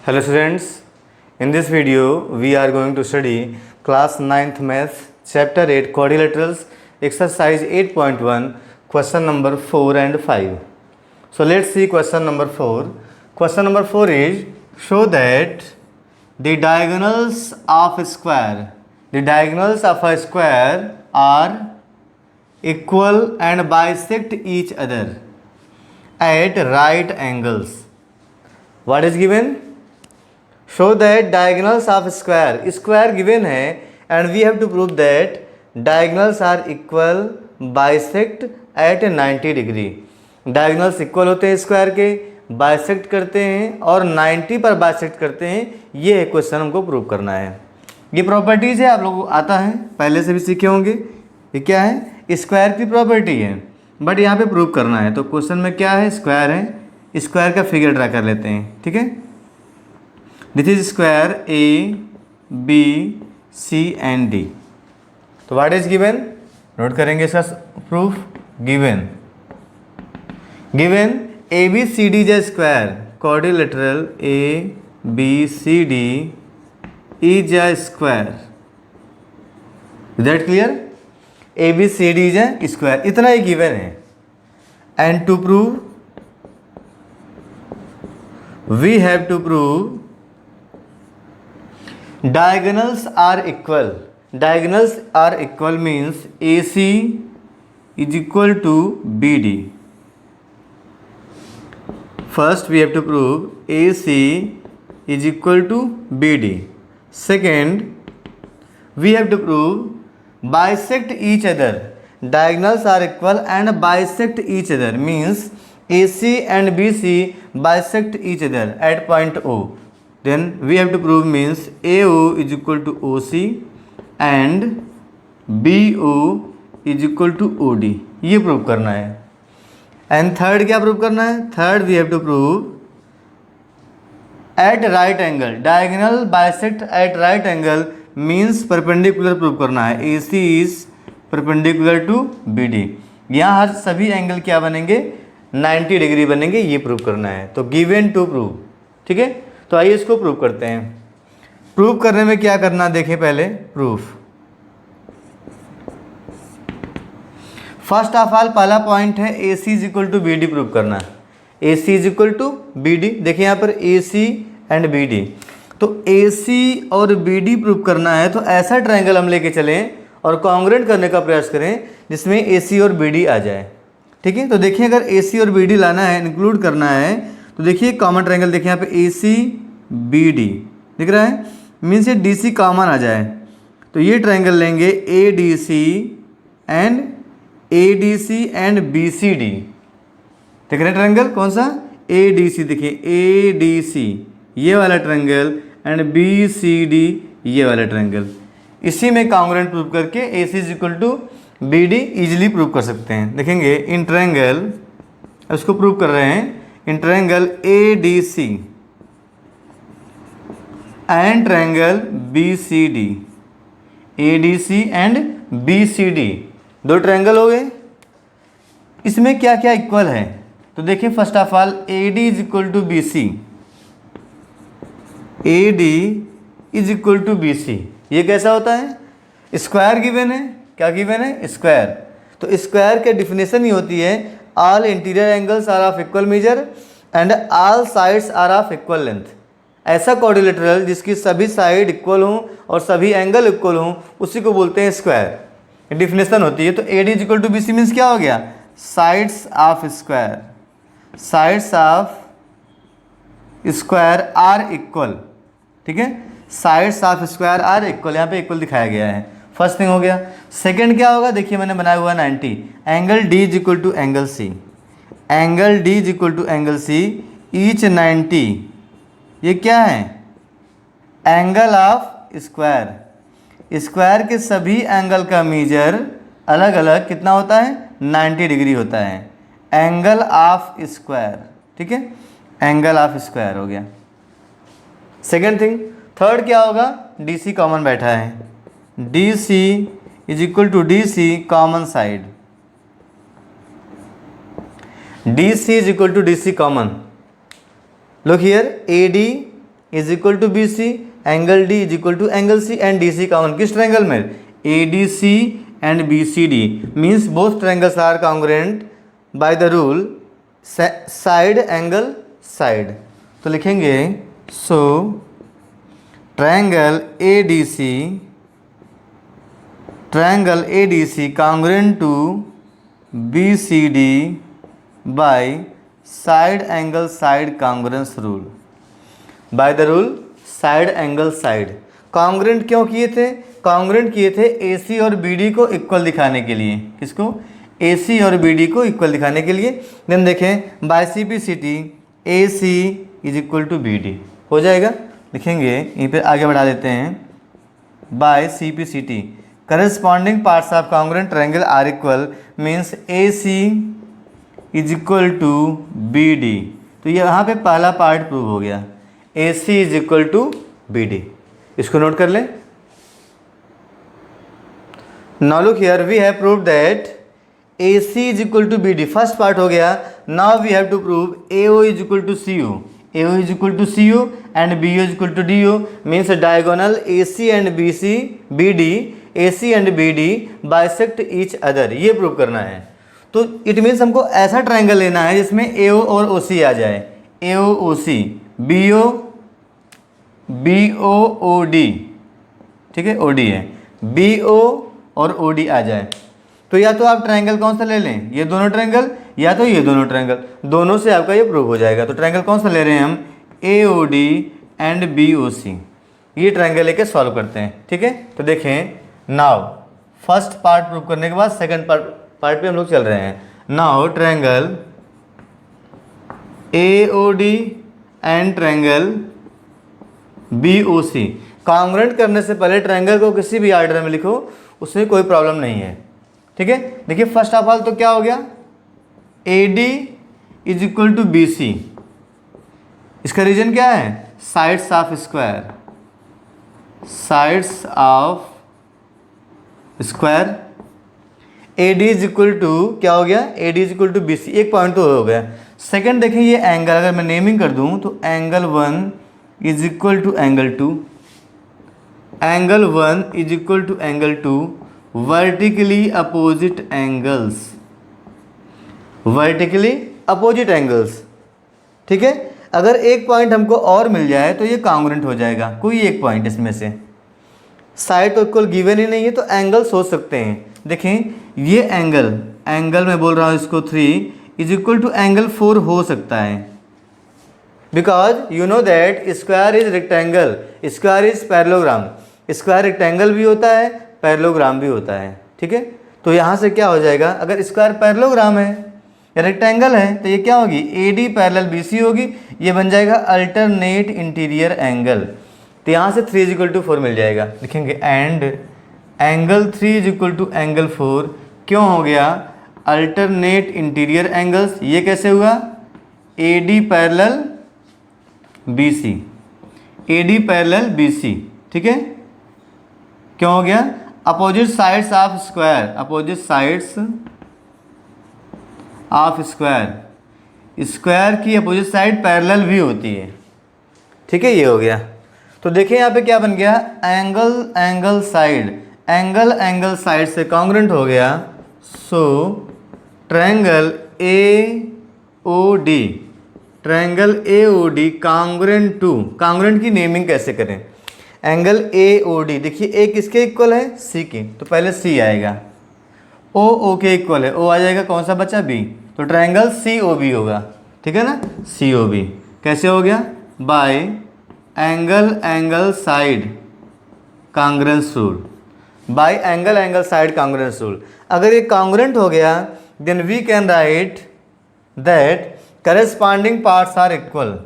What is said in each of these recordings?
Hello students, in this video we are going to study class 9th maths chapter 8 quadrilaterals exercise 8.1 question number 4 and 5. So let's see question number 4. Question number 4 is show that the diagonals of a square are equal and bisect each other at right angles. What is given? Show that diagonals of square given है and we have to prove that diagonals are equal bisect at 90 degree. diagonals equal होते हैं square के, bisect करते हैं और 90 पर bisect करते हैं. ये क्वेश्चन हमको प्रूव करना है. ये प्रॉपर्टीज़ है, आप लोगों को आता है, पहले से भी सीखे होंगे. ये क्या है? स्क्वायर की प्रॉपर्टी है, बट यहाँ पे प्रूव करना है. तो क्वेश्चन में क्या है? स्क्वायर है. स्क्वायर का फिगर ड्रा कर लेते हैं. ठीक है, this is square A B C and D. तो व्हाट इज गिवन? नोट करेंगे इसका proof. Given A B C D is square, quadrilateral A B C D is a square. Is that clear? A B C D is a square, इतना ही given है. And to prove we have to prove diagonals are equal. Diagonals are equal means AC is equal to BD. First we have to prove AC is equal to BD. Second we have to prove bisect each other. Diagonals are equal and bisect each other means AC and BC bisect each other at point O. Then we have to prove means AO is equal to OC and BO is equal to OD. ये prove करना है. And third क्या prove करना है? Third we have to prove at right angle. Diagonal bisect at right angle means perpendicular prove करना है. AC is perpendicular to BD. यहाँ हर सभी एंगल क्या बनेंगे? 90 डिग्री बनेंगे. ये प्रूव करना है. तो गिवन टू प्रूव. ठीक है, तो आइए इसको प्रूव करते हैं. प्रूव करने में क्या करना देखें पहले. प्रूफ फर्स्ट ऑफ ऑल पहला पॉइंट है A C is equal to B D prove करना है. A C is equal to B D. देखिए यहाँ पर A C and B D. तो ए सी और बी डी प्रूव करना है तो ऐसा ट्रायंगल हम लेके चलें और कॉन्ग्रुएंट करने का प्रयास करें जिसमें ए सी और बी डी आ जाए. ठीक है, तो देखिए अगर ए सी और बी डी लाना है, इंक्लूड करना है, तो देखिए कॉमन ट्रायंगल. देखिए यहाँ पे ए सी बी डी दिख रहा है, मीन्स ये डी सी कॉमन आ जाए. तो ये ट्रायंगल लेंगे A D C and B C D. देख रहे हैं ट्रायंगल कौन सा? A D C. देखिए ए डी सी ये वाला triangle and B C D ये वाला ट्रायंगल. इसी में कॉन्ग्रुएंट प्रूव करके A C is equal to B D easily prove कर सकते हैं. देखेंगे इन ट्रायंगल, इसको प्रूव कर रहे हैं, in triangle A D C and triangle B C D. A D C and B C D दो ट्रायंगल हो गए. इसमें क्या क्या इक्वल है? तो देखिए first of all A D is equal to B C. A D is equal to B C. ये कैसा होता है? स्क्वायर गिवन है. क्या गिवन है? स्क्वायर. तो स्क्वायर के डिफिनेशन ही होती है all interior angles are of equal measure and all sides are of equal length. ऐसा क्वाड्रिलेटरल जिसकी सभी साइड इक्वल हों और सभी एंगल इक्वल हों उसी को बोलते हैं स्क्वायर. डिफिनेशन होती है. तो A D is equal to B C means क्या हो गया? Sides of square. Sides of square are equal. ठीक है, sides of square are equal. यहाँ पे इक्वल दिखाया गया है. फर्स्ट थिंग हो गया. सेकंड क्या होगा? देखिए मैंने बनाया हुआ 90. Angle D is equal to angle C. Angle D is equal to angle C each 90. ये क्या है? Angle of square. स्क्वायर के सभी एंगल का मेजर अलग अलग कितना होता है? 90 डिग्री होता है. Angle of square. ठीक है, एंगल ऑफ स्क्वायर हो गया. Second thing. थर्ड क्या होगा? डी सी कॉमन बैठा है. D C is equal to D C common side. DC is equal to DC common. Look here, AD is equal to B C, angle D is equal to angle C and D C common किस triangle में, A D C and B C D means both triangles are congruent by the rule side angle side. तो लिखेंगे so triangle A D C congruent to B C D by side angle side congruence rule, bye the rule side angle side. Congruent क्यों किए थे, congruent किए थे A सी और B D को equal दिखाने के लिए, किसको, ए सी और बी डी को इक्वल दिखाने के लिए। देन देखें by C P C T A C is equal to B D हो जाएगा, लिखेंगे यहीं पे आगे बढ़ा देते हैं, by C P C T corresponding parts of congruent triangle are equal means A C is equal to B D. तो ये यहाँ पे पहला पार्ट प्रूव हो गया, A C is equal to B D, इसको नोट कर लें। Now look here we have proved that A C is equal to B D, first part हो गया। Now we have to prove A O is equal to C U, A O is equal to C U and B O is equal to D U means diagonal A C and B C B D, A C and B D bisect each other, ये prove करना है। तो it means हमको ऐसा triangle लेना है जिसमें ए ओ और ओ सी आ जाए, ए ओ ओ सी, बी ओ ओ डी, ठीक है, ओ डी है, बी ओ और ओ डी आ जाए। तो या तो आप ट्रायंगल कौन सा ले लें, ये दोनों ट्रायंगल या तो ये दोनों ट्रायंगल, दोनों से आपका ये प्रूव हो जाएगा। तो ट्रायंगल कौन सा ले रहे हैं हम, A O D and B O C, ये ट्रायंगल लेके सॉल्व करते हैं, ठीक है। तो देखें नाउ फर्स्ट पार्ट प्रूव करने के बाद सेकंड पार्ट पे हम लोग चल रहे हैं। Now triangle A O D and triangle B O C congruent करने से पहले ट्रायंगल को किसी भी ऑर्डर में लिखो, उसमें कोई प्रॉब्लम नहीं है, ठीक है। देखिए फर्स्ट ऑफ ऑल तो क्या हो गया, A D is equal to B C, इसका रीजन क्या है, sides of square, sides of square. A D is equal to क्या हो गया, A D is equal to B C, एक पॉइंट तो हो गया। सेकंड देखें ये एंगल अगर मैं नेमिंग कर दूं तो angle 1 is equal to angle 2, angle 1 is equal to angle 2 vertically opposite angles, vertically opposite angles, ठीक है। अगर एक पॉइंट हमको और मिल जाए तो ये कॉन्ग्रुएंट हो जाएगा, कोई एक पॉइंट इसमें से, साइड तो इक्वल गिवन ही नहीं है तो एंगल्स हो सकते हैं। देखें ये एंगल मैं बोल रहा हूँ इसको 3 इज इक्वल टू एंगल 4 हो सकता है, because you know that square is rectangle, square is parallelogram, square rectangle भी होता है पैरेललोग्राम भी होता है, ठीक है। तो यहाँ से क्या हो जाएगा, अगर स्क्वायर पैरेललोग्राम है या रेक्टेंगल है तो ये क्या होगी, A D parallel B C होगी, ये बन जाएगा अल्टरनेट इंटीरियर एंगल। तो यहाँ से 3 इज इक्वल टू 4 मिल जाएगा, लिखेंगे and angle 3 is equal to angle 4 क्यों हो गया, अल्टरनेट इंटीरियर एंगल्स। ये कैसे हुआ, A D parallel B C, A D parallel B C, ठीक है। क्यों हो गया, opposite sides of square, opposite sides of square, स्क्वायर की अपोजिट साइड पैरेलल भी होती है, ठीक है, ये हो गया। तो देखिए यहाँ पे क्या बन गया, एंगल साइड से कॉन्ग्रुएंट हो गया। So triangle A O D congruent to, congruent की नेमिंग कैसे करें, एंगल ए ओ डी, देखिए ए किसके इक्वल है, सी के, तो पहले सी आएगा, ओ के इक्वल है, ओ आ जाएगा कौन सा बचा, बी, तो ट्रायंगल सी ओ बी होगा, ठीक है ना, सी ओ बी कैसे हो गया, by angle side congruence rule, by angle side congruence rule. अगर ये कॉन्ग्रुएंट हो गया then we can write that corresponding parts are equal,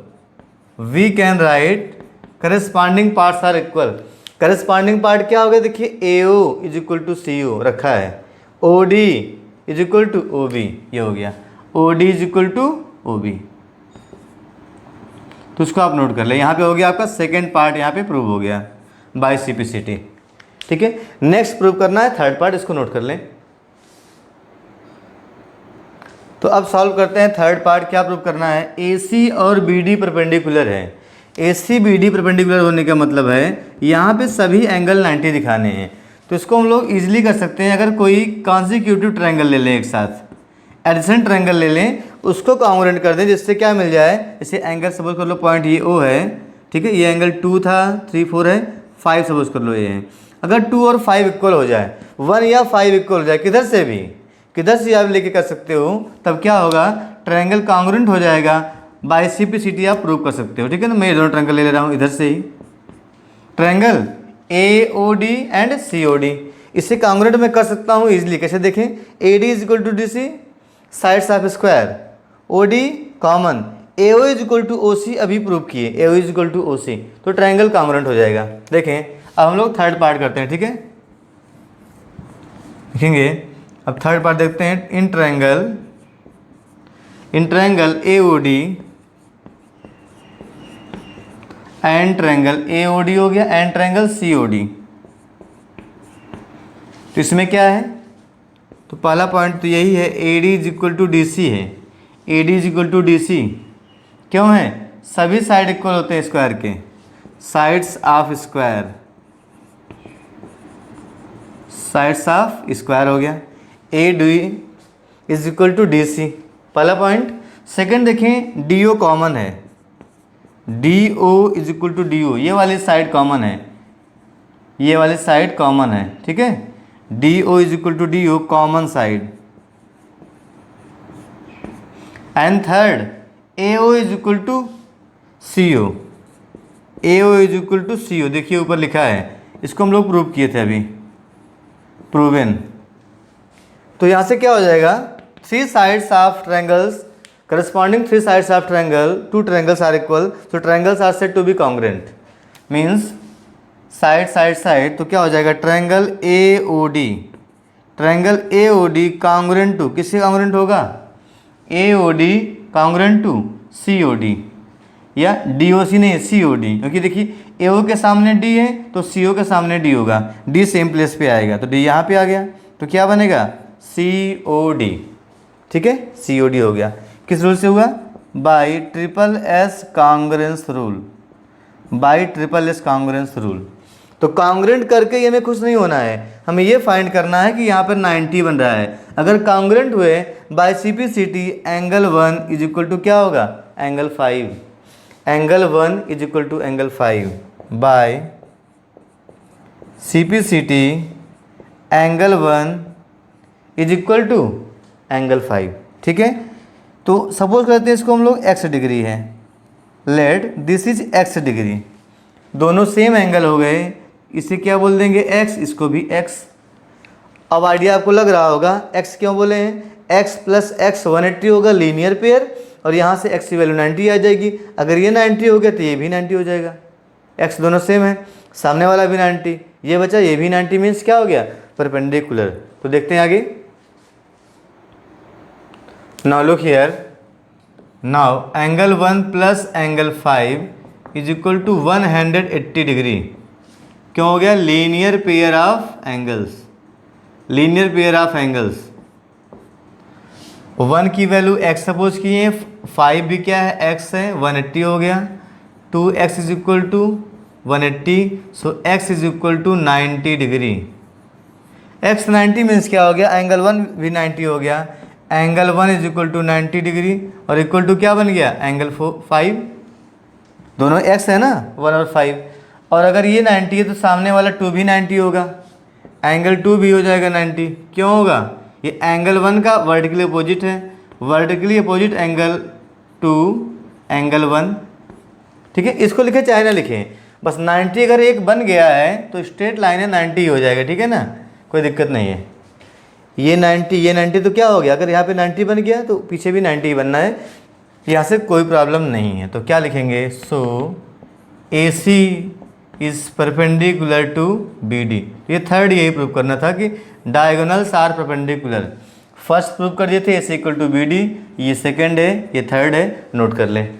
we can write corresponding parts are equal. Corresponding part क्या हो गया, देखिए A O is equal to C O रखा है, O D is equal to O B, ये हो गया, O D is equal to O B. तो उसको आप नोट कर ले, यहाँ पे हो गया आपका सेकेंड पार्ट, यहाँ पे प्रूव हो गया by C P C T, ठीक है। नेक्स्ट प्रूव करना है थर्ड पार्ट, इसको नोट कर लें। तो अब सॉल्व करते हैं थर्ड पार्ट, क्या प्रूव करना है, ए सी और बी डी परपेंडिकुलर है, A C B D perpendicular होने का मतलब है यहाँ पे सभी एंगल 90 दिखाने हैं। तो इसको हम लोग ईजिली कर सकते हैं। अगर कोई कॉन्सिक्यूटिव ट्रायंगल ले लें, एक साथ एडिशन ट्रायंगल ले लें, उसको कॉन्ग्रुएंट कर दें, जिससे क्या मिल जाए, जैसे एंगल सपोज कर लो पॉइंट ये ओ है, ठीक है, ये एंगल 2 था, 3 4 है, 5 सपोज कर लो ये है। अगर 2 और 5 इक्वल हो जाए, 1 या 5 इक्वल हो जाए, किधर से आप लेके कर सकते हो, तब क्या होगा, ट्रायंगल कॉन्ग्रुएंट हो जाएगा। बाय सिम्प्लिसिटी आप प्रूव कर सकते हो, ठीक है ना। मैं ये दोनों ट्रायंगल ले रहा हूँ इधर से ही, triangle A O D and C O D, इससे कॉन्ग्रुएंट मैं कर सकता हूँ इजिली। कैसे देखें, A D is equal to D C, sides of square, O D common, A O is equal to O C अभी प्रूव किए, A O is equal to O C, तो ट्रायंगल कॉन्ग्रुएंट हो जाएगा। देखें अब हम लोग थर्ड पार्ट करते हैं, ठीक है, देखेंगे अब थर्ड पार्ट देखते हैं। In triangle A O D and triangle A O D हो गया and triangle C O D, तो इसमें क्या है, तो पहला पॉइंट तो यही है, A D is equal to D C है, A D is equal to D C क्यों है, सभी साइड इक्वल होते हैं स्क्वायर के, sides of square, sides of square हो गया, A D is equal to D C, पहला पॉइंट। सेकंड देखें, डी ओ कॉमन है, D O is equal to D O, ये वाली साइड कॉमन है, ये वाली साइड कॉमन है, ठीक है, D O is equal to D O common side. And third, A O is equal to C O, A O is equal to C O, देखिए ऊपर लिखा है, इसको हम लोग प्रूव किए थे अभी, प्रूवन। तो यहाँ से क्या हो जाएगा, three sides of triangles corresponding three sides of triangle, two triangles are equal, so triangles are said to be congruent, means side, तो क्या हो जाएगा, triangle A O D, triangle A O D congruent to, किससे congruent होगा, A O D congruent to C O D, या D O C नहीं, C O D, क्योंकि देखिए ए ओ के सामने डी है तो सी ओ के सामने डी होगा, डी सेम प्लेस पे आएगा, तो डी यहाँ पे आ गया, तो क्या बनेगा, सी ओ डी, ठीक है, सी ओ डी हो गया। किस रूल से हुआ, by triple S congruence rule, by triple S congruence rule. तो कॉन्ग्रुएंट करके ये हमें खुश नहीं होना है, हमें ये फाइंड करना है कि यहाँ पर 90 बन रहा है। अगर कॉन्ग्रुएंट हुए by simplicity, angle 1 is equal to क्या होगा, angle 5, angle 1 is equal to angle 5 by simplicity, angle 1 is equal to angle 5, ठीक है। तो सपोज करते हैं इसको हम लोग x डिग्री है, let this is x degree, दोनों सेम एंगल हो गए, इसे क्या बोल देंगे x, इसको भी x। अब आइडिया आपको लग रहा होगा x क्यों बोले हैं, x प्लस x 180 होगा लीनियर पेयर, और यहाँ से x की वैल्यू 90 आ जाएगी, अगर ये 90 हो गया तो ये भी 90 हो जाएगा, x दोनों सेम है, सामने वाला भी 90, ये बचा ये भी 90, मीन्स क्या हो गया, परपेंडिकुलर। तो देखते हैं आगे, now look here, now angle 1 plus angle 5 is equal to 180 degree, क्यों हो गया, linear pair of angles, linear pair of angles. 1 की वैल्यू x सपोज किए, 5 भी क्या है, x है, 180 हो गया, 2x is equal to 180, so x is equal to 90 degree, x 90 means क्या हो गया, एंगल 1 भी 90 हो गया, angle 1 is equal to 90 degree, और इक्वल टू क्या बन गया, एंगल 5, दोनों x है ना, 1 और 5, और अगर ये 90 है तो सामने वाला 2 भी 90 होगा, एंगल 2 भी हो जाएगा 90, क्यों होगा, ये एंगल 1 का वर्टिकली अपोजिट है, वर्टिकली अपोजिट एंगल 2 एंगल 1, ठीक है। इसको लिखे चाहे ना लिखें, बस 90 अगर एक बन गया है तो स्ट्रेट लाइन है 90 ही हो जाएगा, ठीक है ना, कोई दिक्कत नहीं है। ये 90 तो क्या हो गया, अगर यहाँ पे 90 बन गया तो पीछे भी 90 ही बनना है, यहाँ से कोई प्रॉब्लम नहीं है। तो क्या लिखेंगे, so A C is perpendicular to B D, ये थर्ड यही प्रूव करना था कि diagonals are perpendicular, first prove कर दिए थे A C equal to B D, ये सेकेंड है, ये थर्ड है, नोट कर लें।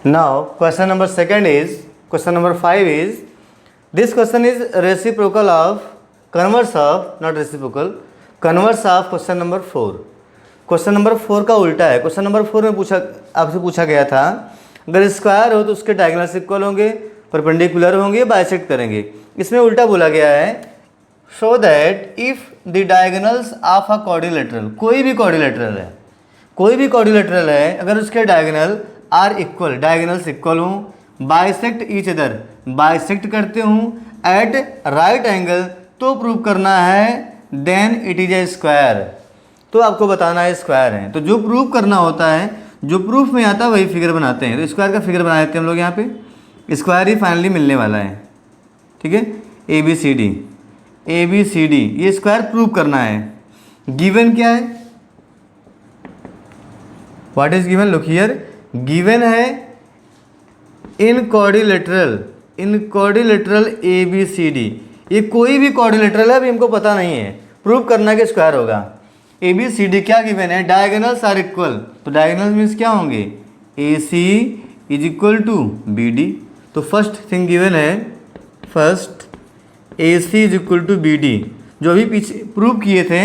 Now question number second is, question number 5 is, this question is converse of question number 4. Question number 4 का उल्टा है। क्वेश्चन नंबर 4 में आपसे पूछा गया था अगर स्क्वायर हो तो उसके डायगोनल्स इक्वल होंगे, परपेंडिकुलर होंगे, बाइसेक्ट करेंगे। इसमें उल्टा बोला गया है show that if the diagonals of a quadrilateral, कोई भी क्वाड्रिलेटरल है अगर उसके diagonal are equal, diagonals equal हों, बाइसेक्ट ईच अदर, बाइसेक्ट करते हूँ एट राइट एंगल, तो प्रूव करना है then it is a square, तो आपको बताना है स्क्वायर है। तो जो प्रूव करना होता है, जो प्रूफ में आता है वही फिगर बनाते हैं। तो स्क्वायर का फिगर बना देते हैं हम लोग यहाँ पे। स्क्वायर ही फाइनली मिलने वाला है, ठीक है। ए बी सी डी ये स्क्वायर प्रूव करना है। गिवन क्या है, what is given, look here, given है in quadrilateral A B C D, ये कोई भी क्वाड्रिलेटरल है, अभी हमको पता नहीं है, प्रूव करना है कि स्क्वायर होगा। ए बी सी डी क्या गिवन है, डायगोनल्स आर इक्वल, तो डायगोनल्स मीन्स क्या होंगे, A C is equal to B D. तो फर्स्ट थिंग गिवन है, first A C is equal to B D, जो अभी पीछे प्रूव किए थे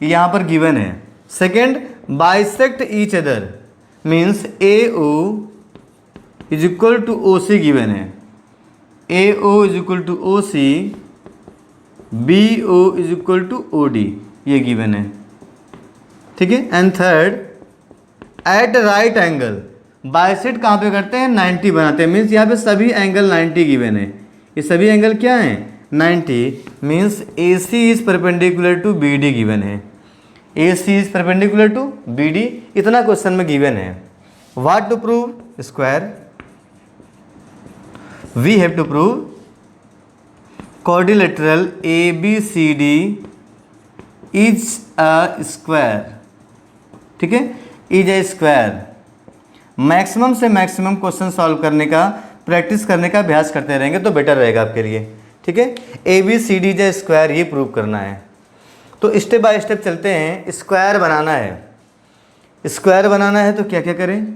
यहाँ पर गिवन है। Second bisect each other means A O is equal to O C given है, A O is equal to O C, B O is equal to O D, ये गिवन है, ठीक है। And third at right angle, bisect कहाँ पे करते हैं, 90 बनाते हैं, मीन्स यहाँ पे सभी एंगल 90 गिवन है। ये सभी एंगल क्या हैं, 90, means A C is perpendicular to B D given है, A C is perpendicular to B D, इतना क्वेश्चन में गिवन है। What to prove, square, we have to prove quadrilateral A B C D is a square, ठीक है, is a square. Maximum से maximum question solve करने का, practice करने का अभ्यास करते रहेंगे तो बेटर रहेगा आपके लिए, ठीक है। A B C D is a square, ये प्रूव करना है। तो स्टेप बाय स्टेप चलते हैं। स्क्वायर बनाना है, स्क्वायर बनाना है तो क्या क्या करें,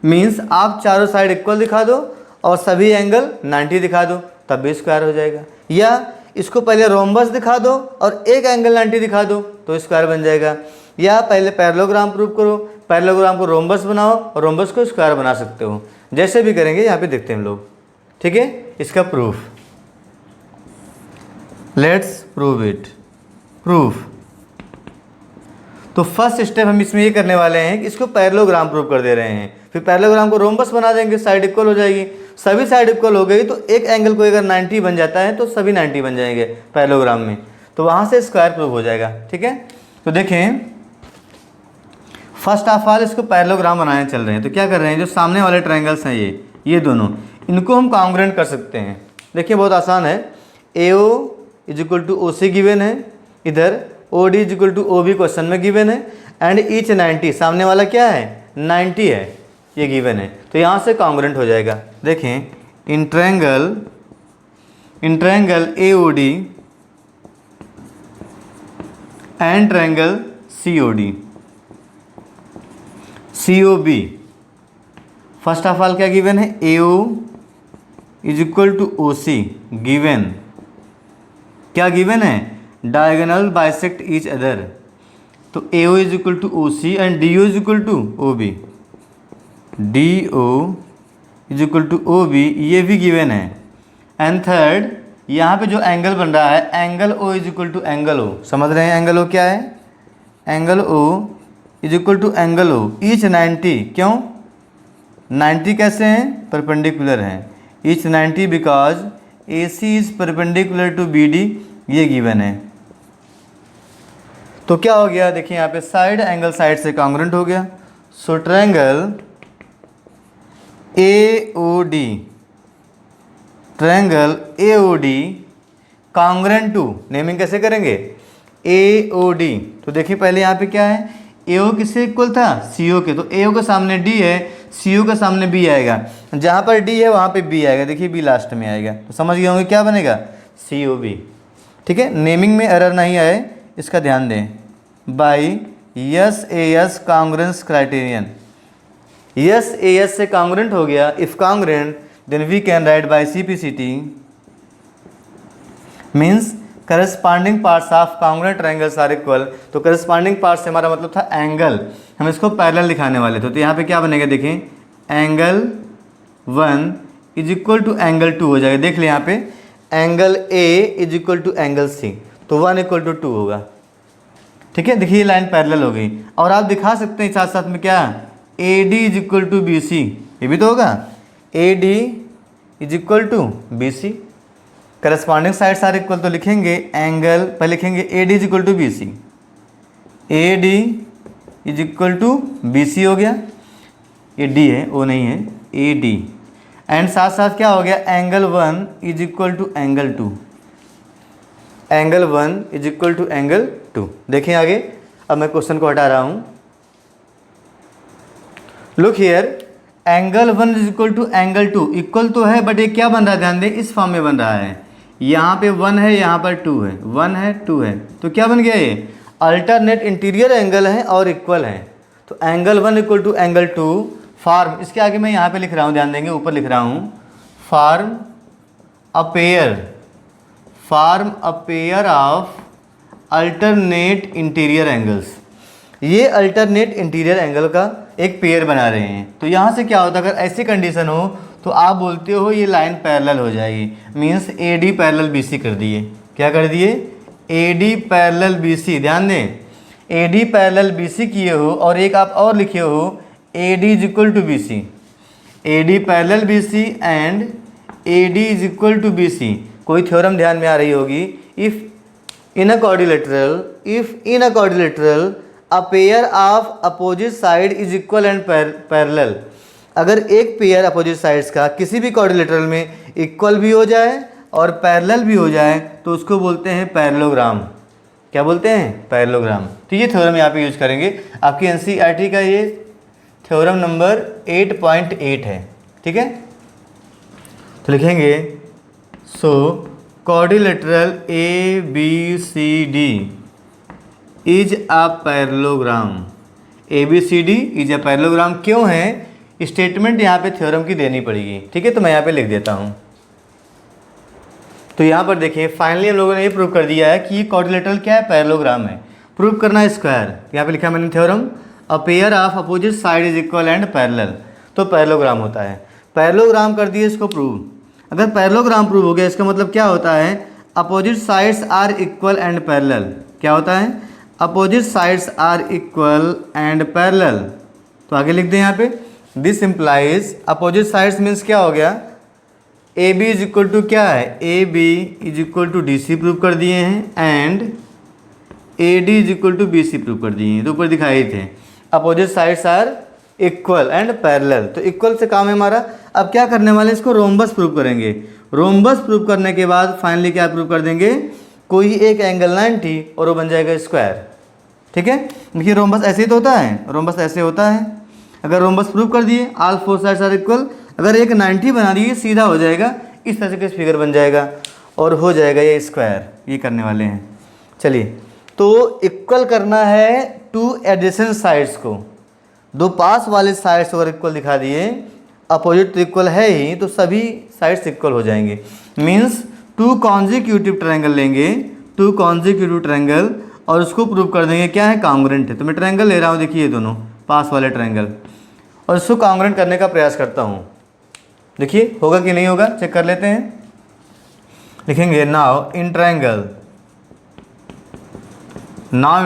मीन्स आप चारों साइड इक्वल दिखा दो और सभी एंगल 90 दिखा दो, तब भी स्क्वायर हो जाएगा। या इसको पहले रोम्बस दिखा दो और एक एंगल 90 दिखा दो तो स्क्वायर बन जाएगा। या पहले पैरेललोग्राम प्रूव करो, पैरेललोग्राम को रोम्बस बनाओ और रोम्बस को स्क्वायर बना सकते हो, जैसे भी करेंगे यहाँ पे देखते हैं हम लोग, ठीक है। इसका proof, let's prove it, proof. तो फर्स्ट स्टेप हम इसमें ये करने वाले हैं कि इसको पैरेललोग्राम प्रूव कर दे रहे हैं, फिर पैरेललोग्राम को रोम्बस बना देंगे, साइड इक्वल हो जाएगी, सभी साइड इक्वल हो गई तो एक एंगल को अगर 90 बन जाता है तो सभी 90 बन जाएंगे पैरेललोग्राम में, तो वहाँ से स्क्वायर प्रूव हो जाएगा, ठीक है। तो देखें, फर्स्ट ऑफ ऑल इसको पैरेललोग्राम बनाने चल रहे हैं, तो क्या कर रहे हैं, जो सामने वाले ट्रायंगल्स हैं ये दोनों, इनको हम कॉन्ग्रुएंट कर सकते हैं। देखिए बहुत आसान है, A O is equal to O C given है, इधर O D is equal to O B question में गिवन है, एंड ईच 90, सामने वाला क्या है 90 है, ये गिवन है, तो यहाँ से कॉन्ग्रुएंट हो जाएगा। देखें, in triangle A O D and triangle C O D, C O B, first of all क्या गिवन है, A O is equal to O C given, क्या गिवन है, डायगोनल बाइसेक्ट ईच अदर, तो A O is equal to O C and D O is equal to O B, D O is equal to O B, ये भी given है। And third, यहाँ पे जो angle बन रहा है, angle O is equal to angle O, समझ रहे हैं एंगल ओ क्या है, angle O is equal to angle O each 90, क्यों 90 कैसे हैं, परपेंडिकुलर हैं, each 90 because A C is perpendicular to B D, ये गिवन है। तो क्या हो गया, देखिए यहाँ पे साइड एंगल साइड से कॉन्ग्रुएंट हो गया। So triangle A O D, triangle A O D congruent to, naming कैसे करेंगे, ए ओ डी। तो देखिए पहले यहाँ पे क्या है, ए ओ किससे इक्वल था, सी ओ के, तो ए ओ के सामने डी है, सी ओ के सामने बी आएगा, जहाँ पर डी है वहाँ पे बी आएगा, देखिए बी लास्ट में आएगा, तो समझ गए होंगे क्या बनेगा, सी ओ बी, ठीक है। नेमिंग में एरर नहीं आए, इसका ध्यान दें। By S A S congruence criterion, S A S से कॉन्ग्रुएंट हो गया, if congruent then we can write by CPCT, means corresponding parts of congruent triangles are equal. तो करस्पॉन्डिंग पार्ट से हमारा मतलब था एंगल, हम इसको पैरेलल दिखाने वाले थे। तो यहाँ पे क्या बनेगा देखें, angle 1 is equal to angle 2 हो जाएगा। देख ले यहाँ पे angle A is equal to angle C, तो 1 इक्वल टू 2 होगा। ठीक है, देखिए ये लाइन पैरेलल हो गई। और आप दिखा सकते हैं साथ साथ में क्या, A D is equal to B C, ये भी तो होगा, A D is equal to B C. Corresponding sides are equal, तो लिखेंगे एंगल, पहले लिखेंगे A D is equal to B C, A D is equal to B C हो गया, ये डी है वो नहीं है, ए डी। एंड साथ साथ क्या हो गया, angle 1 is equal to angle 2, angle 1 is equal to angle 2। देखें आगे, अब मैं क्वेश्चन को हटा रहा हूँ। Look here, angle 1 is equal to angle 2, equal तो है बट ये क्या बन रहा है, ध्यान दें इस फॉर्म में बन रहा है। यहाँ पे 1 है, यहाँ पर 2 है, 1 है 2 है, तो क्या बन गया, ये अल्टरनेट इंटीरियर एंगल है और इक्वल है। तो angle 1 equal to angle 2 form, इसके आगे मैं यहाँ पे लिख रहा हूँ, ध्यान देंगे ऊपर लिख रहा हूँ, form a pair of alternate interior angles. ये अल्टरनेट इंटीरियर एंगल का एक पेयर बना रहे हैं। तो यहाँ से क्या होता है, अगर ऐसी कंडीशन हो तो आप बोलते हो ये लाइन पैरेलल हो जाएगी, means A D parallel B C कर दिए। क्या कर दिए, A D parallel B C. ध्यान दें, A D parallel B C किए हो और एक आप और लिखे हो A D is equal to B C, A D parallel B C and A D is equal to B C. कोई थ्योरम ध्यान में आ रही होगी, if in a quadrilateral a pair of opposite side is equal and parallel. अगर एक pair opposite sides का किसी भी क्वाड्रिलेटरल में इक्वल भी हो जाए और पैरेलल भी हो जाए तो उसको बोलते हैं पैरेललोग्राम। क्या बोलते हैं, पैरेललोग्राम। तो ये थ्योरम यहाँ पे यूज करेंगे, आपकी एनसीईआरटी का ये थ्योरम नंबर 8.8 है। ठीक है, तो लिखेंगे so quadrilateral A B C D is a parallelogram. A B C D is a parallelogram क्यों है, स्टेटमेंट यहाँ पे थ्योरम की देनी पड़ेगी। ठीक है, तो मैं यहाँ पे लिख देता हूँ। तो यहाँ पर देखिए फाइनली हम लोगों ने ये प्रूव कर दिया है कि ये क्वाड्रिलेटरल क्या है, पैरेललोग्राम है। प्रूव करना है स्क्वायर, यहाँ पे लिखा मैंने theorem a pair of opposite side is equal and parallel, तो पैरेललोग्राम होता है। पैरेललोग्राम कर दिए इसको प्रूव। अगर पैरेललोग्राम प्रूव हो गया इसका मतलब क्या होता है, opposite sides are equal and parallel. क्या होता है, opposite sides are equal and parallel. तो आगे लिख दें यहाँ पे, this implies opposite sides means क्या हो गया, A B is equal to क्या है, A B is equal to D C prove कर दिए हैं and A D is equal to B C prove कर दिए हैं। तो ऊपर दिखाए थे opposite sides are equal and parallel, तो इक्वल से काम है हमारा। अब क्या करने वाले, इसको रोम्बस प्रूव करेंगे। रोम्बस प्रूव करने के बाद फाइनली क्या प्रूव कर देंगे, कोई एक एंगल 90 और वो बन जाएगा स्क्वायर। ठीक है, देखिए रोम्बस ऐसे ही तो होता है, रोम्बस ऐसे होता है। अगर रोम्बस प्रूव कर दिए all four sides are equal, अगर एक 90 बना दिए सीधा हो जाएगा, इस तरह से किस फिगर बन जाएगा और हो जाएगा ये स्क्वायर। ये करने वाले हैं। चलिए, तो इक्वल करना है टू एडजेसेंट साइड्स को, दो पास वाले साइड्स अगर इक्वल दिखा दिए, अपोजिट तो इक्वल है ही, तो सभी साइड्स इक्वल हो जाएंगे। मीन्स टू कॉन्जिक्यूटिव ट्रायंगल लेंगे, टू कॉन्जिक्यूटिव ट्रायंगल, और उसको प्रूव कर देंगे क्या है, कॉन्ग्रुएंट है। तो मैं ट्रायंगल ले रहा हूँ, देखिए ये दोनों पास वाले ट्रायंगल, और इसको कॉन्ग्रुएंट करने का प्रयास करता हूँ। देखिए होगा कि नहीं होगा, चेक कर लेते हैं। लिखेंगे now in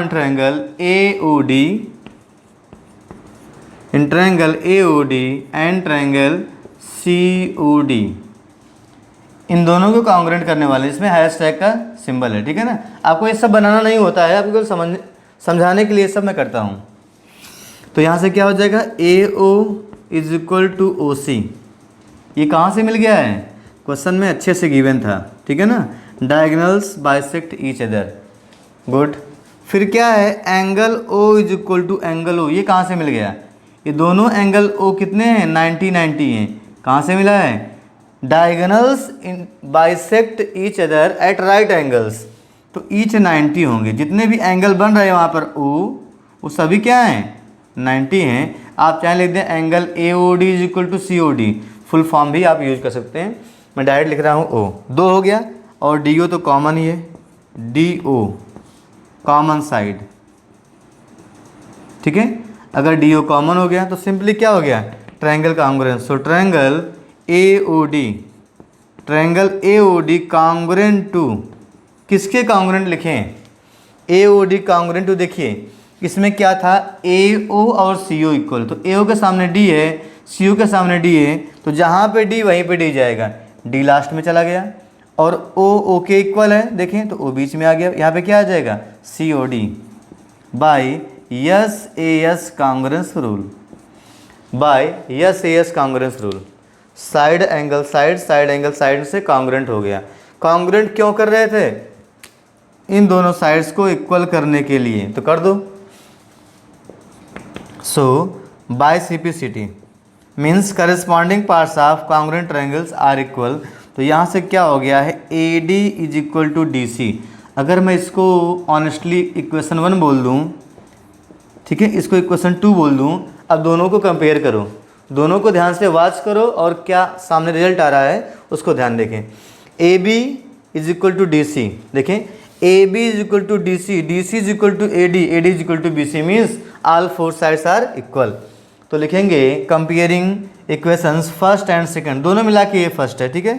triangle A O D, in triangle A O D and triangle C O D, इन दोनों को कॉन्ग्रुएंट करने वाले, इसमें हैशटैग का सिंबल है। ठीक है ना, आपको ये सब बनाना नहीं होता है, आपको समझाने के लिए सब मैं करता हूँ। तो यहाँ से क्या हो जाएगा, A O is equal to O C. ये कहाँ से मिल गया है, क्वेश्चन में अच्छे से गिवन था। ठीक है ना, diagonals bisect each other, good. फिर क्या है, angle O is equal to angle O, ये कहाँ से मिल गया, ये दोनों एंगल ओ कितने हैं, 90 हैं। कहाँ से मिला है, diagonals bisect each other at right angles, तो ईच 90 होंगे। जितने भी एंगल बन रहे हैं वहाँ पर ओ, वो सभी क्या हैं, 90 हैं। आप चाहे लिख दें angle A O D is equal to C O D, full form भी आप यूज कर सकते हैं। मैं डायरेक्ट लिख रहा हूँ ओ, 2 हो गया, और डी ओ तो कॉमन ही है, DO कॉमन साइड, ठीक है। अगर DO कॉमन हो गया तो सिंपली क्या हो गया, triangle congruent. So triangle AOD congruent to, किसके कॉन्ग्रुएंट लिखें, AOD कॉन्ग्रुएंट टू। देखिए इसमें क्या था, AO और CO इक्वल, तो AO के सामने D है, CO के सामने D है, तो जहाँ पे D वहीं पे D जाएगा, D लास्ट में चला गया। और O के इक्वल है, देखें तो O बीच में आ गया, यहाँ पे क्या आ जाएगा, COD by SAS congruence rule, by SAS congruence rule. Side angle side angle side से कॉन्ग्रुएंट हो गया। कॉन्ग्रुएंट क्यों कर रहे थे, इन दोनों साइड्स को इक्वल करने के लिए, तो कर दो। So by CPCT means corresponding parts of congruent triangles are equal. तो यहाँ से क्या हो गया है, AD is equal to DC। अगर मैं इसको ऑनेस्टली इक्वेशन 1 बोल दूँ, ठीक है, इसको इक्वेशन 2 बोल दूँ, अब दोनों को कंपेयर करो, दोनों को ध्यान से वॉच करो और क्या सामने रिजल्ट आ रहा है उसको ध्यान देखें। AB is equal to DC, देखें AB is equal to DC, DC is equal to AD, AD is equal to BC, means all four sides are equal. तो लिखेंगे comparing equations first and second, दोनों मिला के ये first है, ठीक है।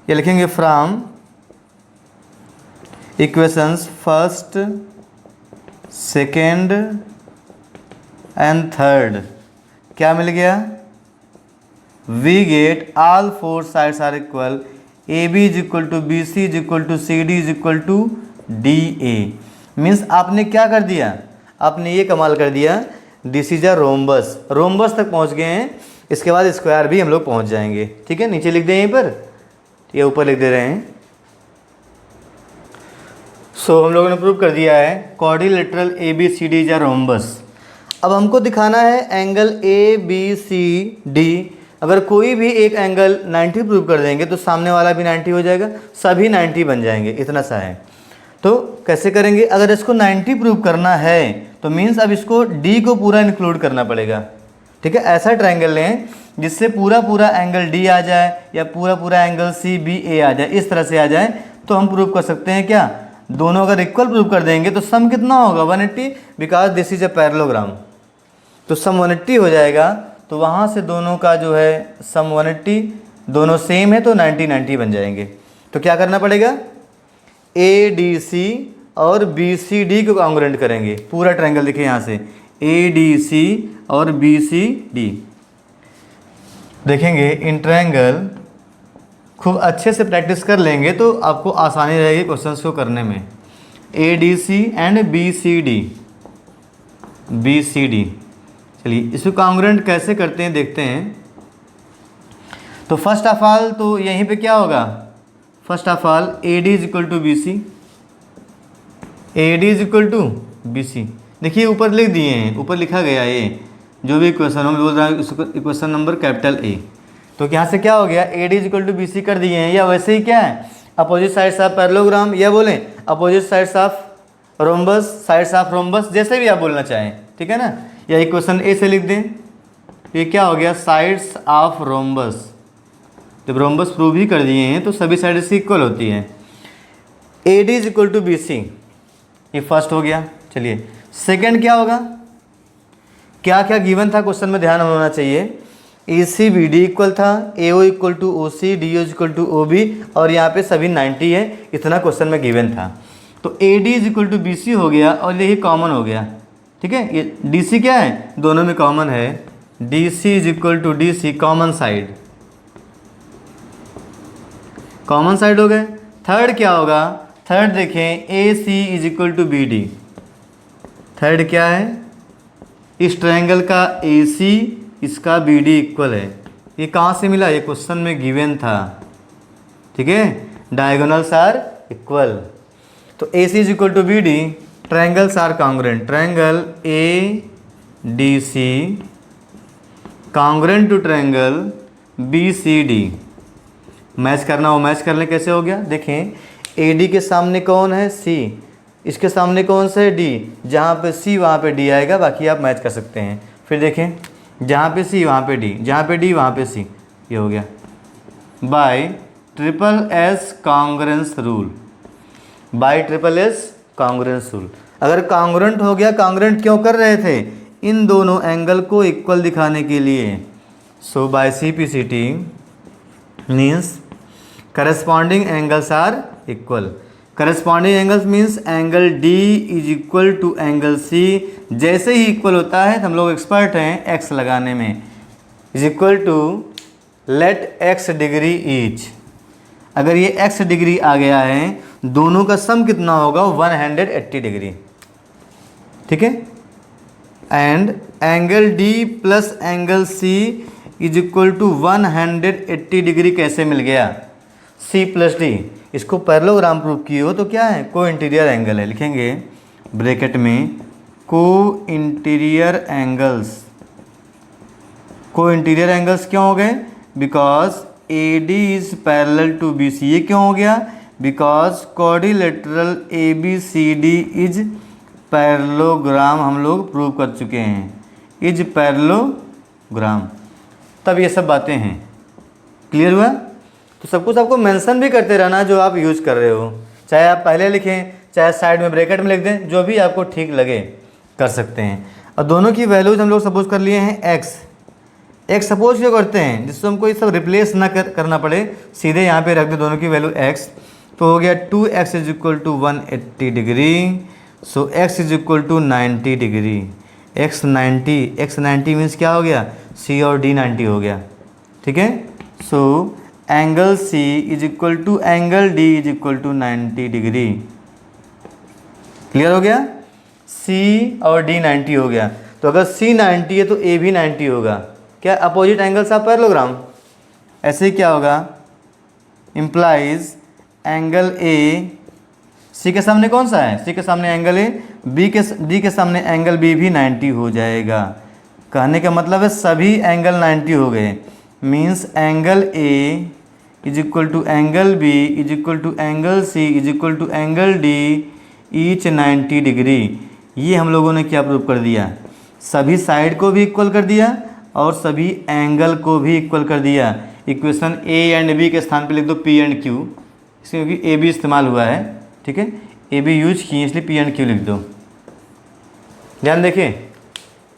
ये लिखेंगे from equations first second and third, क्या मिल गया, we get all four sides are equal, AB is equal to BC is equal to CD is equal to DA। मीन्स आपने क्या कर दिया, आपने ये कमाल कर दिया, this is a rhombus, rhombus तक पहुंच गए हैं, इसके बाद स्क्वायर भी हम लोग पहुंच जाएंगे, ठीक है। नीचे लिख दें, यहीं पर, ये ऊपर लिख दे रहे हैं। सो हम लोगों ने प्रूव कर दिया है quadrilateral ABCD is a rhombus. अब हमको दिखाना है एंगल ABCD, अगर कोई भी एक एंगल 90 प्रूव कर देंगे तो सामने वाला भी 90 हो जाएगा, सभी 90 बन जाएंगे, इतना सा है। तो कैसे करेंगे, अगर इसको 90 प्रूव करना है तो मीन्स अब इसको D को पूरा इंक्लूड करना पड़ेगा, ठीक है। ऐसा ट्रायंगल लें जिससे पूरा पूरा एंगल D आ जाए या पूरा पूरा एंगल CBA आ जाए, इस तरह से आ जाए, तो हम प्रूव कर सकते हैं क्या, दोनों अगर इक्वल प्रूव कर देंगे तो सम कितना होगा 180, because this is a parallelogram, तो सम 180 हो जाएगा। तो वहाँ से दोनों का जो है सम 180, दोनों सेम है तो 90 बन जाएंगे। तो क्या करना पड़ेगा, ADC और BCD को कॉन्ग्रुएंट करेंगे, पूरा ट्रायंगल देखिए यहाँ से ADC और BCD देखेंगे इन ट्रायंगल, खूब अच्छे से प्रैक्टिस कर लेंगे तो आपको आसानी रहेगी क्वेश्चंस को करने में। ADC एंड BCD, चलिए इसको कॉन्ग्रुएंट कैसे करते हैं देखते हैं। तो फर्स्ट ऑफ ऑल तो यहीं पे क्या होगा, first of all AD is equal to BC, AD is equal to BC, देखिए ऊपर लिख दिए हैं, ऊपर लिखा गया है, ये जो भी इक्वेशन हम बोल रहा है उसको इक्वेशन नंबर कैपिटल A। तो यहाँ से क्या हो गया, AD is equal to BC कर दिए हैं, या वैसे ही क्या है, अपोजिट साइड्स ऑफ पैरेललोग्राम, या बोलें opposite sides of rhombus, sides of rhombus, जैसे भी आप बोलना चाहें, ठीक है ना। या इक्वेशन A से लिख दें, ये क्या हो गया, साइड्स ऑफ रोम्बस, जब रोम्बस प्रूव ही कर दिए हैं तो सभी साइड्स इक्वल होती हैं। AD is equal to BC, ये फर्स्ट हो गया। चलिए सेकंड क्या होगा, क्या क्या गिवन था क्वेश्चन में ध्यान होना चाहिए, ACBD इक्वल था, AO equal to OC, DO equal to OB, और यहाँ पे सभी 90 है, इतना क्वेश्चन में गिवन था। तो AD is equal to BC हो गया और यही कॉमन हो गया, ठीक है। ये DC क्या है, दोनों में कॉमन है, DC is equal to DC common side, common side हो गए। थर्ड क्या होगा, थर्ड देखें AC is equal to BD, third क्या है, इस ट्रायंगल का AC इसका BD इक्वल है, ये कहाँ से मिला, ये क्वेश्चन में गिवन था, ठीक है, डायगोनल्स आर इक्वल। तो AC is equal to BD, triangles are congruent, triangle ADC congruent to triangle BCD, match करना हो मैच कर लें, कैसे हो गया, देखें AD के सामने कौन है, C, इसके सामने कौन सा है, D, जहाँ पे C वहाँ पे D आएगा, बाकी आप मैच कर सकते हैं। फिर देखें जहाँ पे C वहाँ पे D, जहाँ पे D वहाँ पे C, ये हो गया by SSS congruence rule. By triple S congruence rule. अगर कॉन्ग्रुएंट हो गया, कॉन्ग्रुएंट क्यों कर रहे थे? इन दोनों एंगल को इक्वल दिखाने के लिए। So by CPCT means corresponding angles are equal. Corresponding angles means angle D is equal to angle C। जैसे ही इक्वल होता है, हम लोग एक्सपर्ट हैं x लगाने में, is equal to let x degree each. अगर ये x डिग्री आ गया है, दोनों का सम कितना होगा? 180 डिग्री। ठीक है। And angle D plus angle C is equal to 180 degree कैसे मिल गया? C प्लस D, इसको पैरेललोग्राम प्रूव किए हो तो क्या है? को इंटीरियर एंगल है। लिखेंगे ब्रैकेट में co interior angles. Co interior angles क्यों हो गए? Because AD is parallel to BC। ये क्यों हो गया? Because quadrilateral ABCD is parallelogram, हम लोग प्रूव कर चुके हैं, इज पैरेललोग्राम। तब ये सब बातें हैं। क्लियर हुआ? तो सब कुछ आपको मेंशन भी करते रहना जो आप यूज कर रहे हो, चाहे आप पहले लिखें, चाहे साइड में ब्रैकेट में लिख दें, जो भी आपको ठीक लगे कर सकते हैं। और दोनों की वैल्यूज हम लोग सपोज कर लिए हैं x सपोज क्यों करते हैं? जिससे हमको ये सब रिप्लेस ना करना पड़े, सीधे यहाँ पे रख दे दोनों की वैल्यू x। तो हो गया 2x is equal to 180 degree. So x is equal to 90 degree. x 90 means क्या हो गया? C और D 90 हो गया। ठीक है। So angle C is equal to angle D is equal to 90 degree. Clear हो गया? C और D 90 हो गया। तो अगर C 90 है तो A भी 90 होगा। क्या? Opposite angles of parallelogram. ऐसे ही क्या होगा? इम्प्लाइज एंगल A, C के सामने कौन सा है? C के सामने एंगल A, D के सामने एंगल B भी 90 हो जाएगा। कहने का मतलब है सभी एंगल 90 हो गए। Means angle A is equal to angle B is equal to angle C is equal to angle D each 90 degree. ये हम लोगों ने क्या प्रूव कर दिया? सभी साइड को भी इक्वल कर दिया और सभी एंगल को भी इक्वल कर दिया। इक्वेशन A एंड B के स्थान पे लिख दो P एंड Q, इसमें क्योंकि AB इस्तेमाल हुआ है। ठीक है, AB यूज किए इसलिए P एंड Q लिख दो। ध्यान देखिए,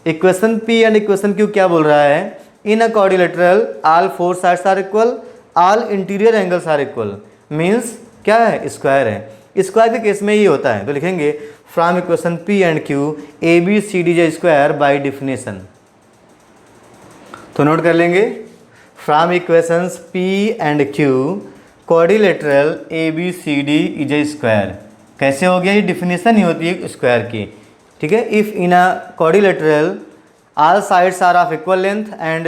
equation P and equation Q क्या बोल रहा है? In a quadrilateral all four sides are equal, all interior angles are equal. Means क्या है? स्क्वायर है। स्क्वायर के केस में ये होता है। तो लिखेंगे from equation P and Q ABCD is square by definition. तो नोट कर लेंगे, from equations P and Q quadrilateral ABCD is a square. कैसे हो गया? ये डिफिनेशन ही होती है स्क्वायर की। ठीक है। If in a quadrilateral all sides are of equal length and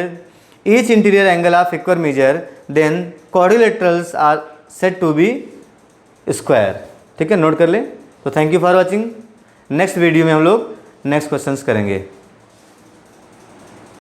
each interior angle of equal measure, then quadrilaterals are said to be square। ठीक है, नोट कर ले। तो thank you for watching. Next video में हम लोग next questions करेंगे।